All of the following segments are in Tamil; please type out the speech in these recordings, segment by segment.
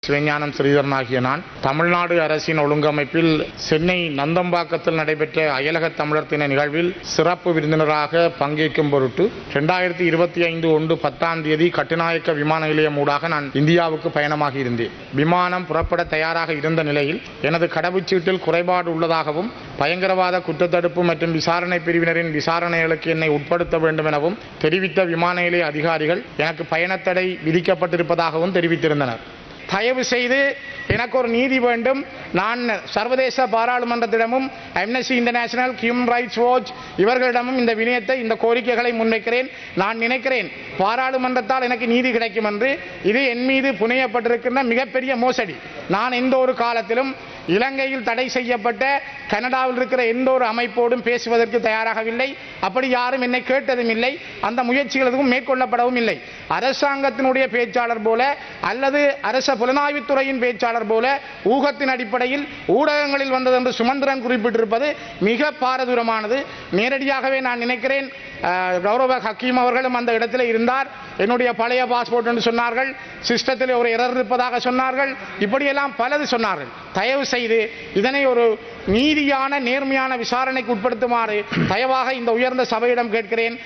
சிவஞானம் ஸ்ரீதரன் ஆகிய நான் தமிழ்நாடு அரசின் ஒழுங்கமைப்பில் சென்னை நந்தம்பாக்கத்தில் நடைபெற்ற அயலக தமிழர் தின நிகழ்வில் சிறப்பு விருந்தினராக பங்கேற்கும் பொருட்டு 2025 கட்டுநாயக்க விமான நிலையம் ஊடாக நான் இந்தியாவுக்கு பயணமாக இருந்தேன். விமானம் புறப்பட தயாராக இருந்த நிலையில் எனது கடவுச்சீட்டில் குறைபாடு உள்ளதாகவும் பயங்கரவாத குற்றத்தடுப்பு மற்றும் விசாரணை பிரிவினரின் விசாரணைகளுக்கு என்னை உட்படுத்த வேண்டும் எனவும் தெரிவித்த விமான நிலைய அதிகாரிகள் எனக்கு பயணத்தடை விதிக்கப்பட்டிருப்பதாகவும் தெரிவித்திருந்தனர். தயவு செய்து எனக்கு ஒரு நீதி வேண்டும். நான் சர்வதேச பாராளுமன்றத்திடமும் Amnesty International, Human Rights Watch இவர்களிடமும் இந்த வினயத்தை, இந்த கோரிக்கைகளை முன்வைக்கிறேன். நான் நினைக்கிறேன் பாராளுமன்றத்தால் எனக்கு நீதி கிடைக்கும் என்று. இது என் மீது புனையப்பட்டிருக்கின்ற மிகப்பெரிய மோசடி. நான் எந்த ஒரு காலத்திலும் இலங்கையில் தடை செய்யப்பட்ட கனடாவில் இருக்கிற எந்த ஒரு அமைப்போடும் பேசுவதற்கு தயாராகவில்லை. அப்படி யாரும் என்னை கேட்டதும் இல்லை. அந்த முயற்சிகள் எதுவும் மேற்கொள்ளப்படவும் இல்லை. அரசாங்கத்தினுடைய பேச்சாளர் போல அல்லது அரச புலனாய்வுத்துறையின் பேச்சாளர் போல ஊகத்தின் அடிப்படையில் ஊடகங்களில் வந்தது என்று சுமந்திரன் குறிப்பிட்டிருப்பது மிக பாரதூரமானது. நேரடியாகவே நான் நினைக்கிறேன் கௌரவ ஹக்கீம் அவர்களும் அந்த இடத்தில் இருந்தார். என்னுடைய பழைய பாஸ்போர்ட் என்று சொன்னார்கள், சிஸ்டத்தில் ஒரு எரர் இருப்பதாக சொன்னார்கள், இப்படியெல்லாம் பலது சொன்னார்கள். தயவு செய்து இதனை ஒரு நீதியான நேர்மையான விசாரணைக்கு உட்படுத்துமாறு தயவாக இந்த உயர்ந்த சபையிடம் கேட்கிறேன்.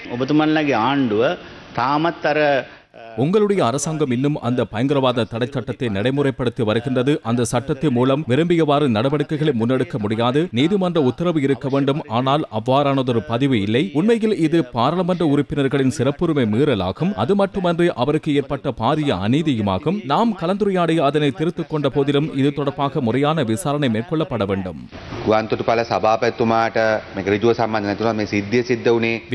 உங்களுடைய அரசாங்கம் இன்னும் அந்த பயங்கரவாத தடை சட்டத்தை நடைமுறைப்படுத்தி வருகின்றது. அந்த சட்டத்தின் மூலம் விரும்பியவாறு நடவடிக்கைகளை முன்னெடுக்க முடியாது. நீதிமன்ற உத்தரவு இருக்க வேண்டும். ஆனால் அவ்வாறானதொரு பதிவு இல்லை. உண்மையில் இது பாராளுமன்ற உறுப்பினர்களின் சிறப்புரிமை மீறலாகும். அது மட்டுமன்றி அவருக்கு ஏற்பட்ட பாரிய அநீதியுமாகும். நாம் கலந்துரையாடி அதனை திருத்திக் கொண்ட போதிலும் இது தொடர்பாக முறையான விசாரணை மேற்கொள்ளப்பட வேண்டும்.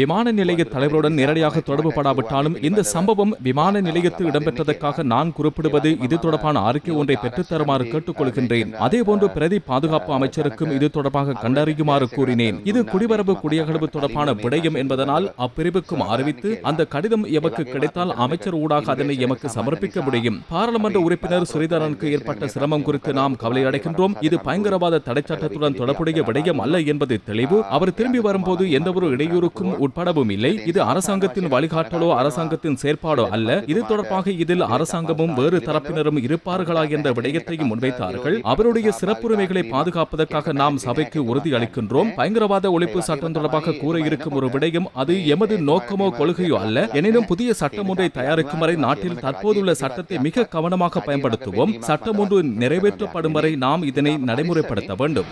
விமான நிலைய தலைவருடன் நேரடியாக தொடர்பு படாவிட்டாலும் இந்த சம்பவம் விமான நிலையத்தில் இடம்பெற்றதற்காக நான் குறிப்பிடுவது இது தொடர்பான அறிக்கை ஒன்றை பெற்றுத்தருமாறு கேட்டுக்கொள்கின்றேன். அதேபோன்று பிரதி பாதுகாப்பு அமைச்சருக்கும் இது தொடர்பாக கண்டறியுமாறு கூறினேன். இது குடிவரவு குடியகழ்வு தொடர்பான விடயம் என்பதனால் அப்பிரிவுக்கும் அறிவித்து அந்த கடிதம் எமக்கு கிடைத்தால் அமைச்சர் ஊடாக அதனை எமக்கு சமர்ப்பிக்க முடியும். பாராளுமன்ற உறுப்பினர் ஸ்ரீதரனுக்கு ஏற்பட்ட சிரமம் குறித்து நாம் கவலை அடைகின்றோம். இது பயங்கரவாத தடை சட்டத்துடன் தொடர்புடைய விடயம் அல்ல என்பது தெளிவு. அவர் திரும்பி வரும்போது எந்தவொரு இடையூறுக்கும் உட்படவும் இல்லை. இது அரசாங்கத்தின் வழிகாட்டலோ அரசாங்கத்தின் செயற்பாடோ அல்ல. இது தொடர்பாக இதில் அரசாங்கமும் வேறு தரப்பினரும் இருப்பார்களா என்ற விடயத்தையும் முன்வைத்தார்கள். அவருடைய சிறப்புரிமைகளை பாதுகாப்பதற்காக நாம் சபைக்கு உறுதி அளிக்கின்றோம். பயங்கரவாத ஒழிப்பு சட்டம் தொடர்பாக கூற இருக்கும் ஒரு விடயம் அது எமது நோக்கமோ கொள்கையோ அல்ல. எனினும் புதிய சட்டம் ஒன்றை தயாரிக்கும் வரை நாட்டில் தற்போதுள்ள சட்டத்தை மிக கவனமாக பயன்படுத்துவோம். சட்டம் ஒன்று நிறைவேற்றப்படும் வரை நாம் இதனை நடைமுறைப்படுத்த வேண்டும்.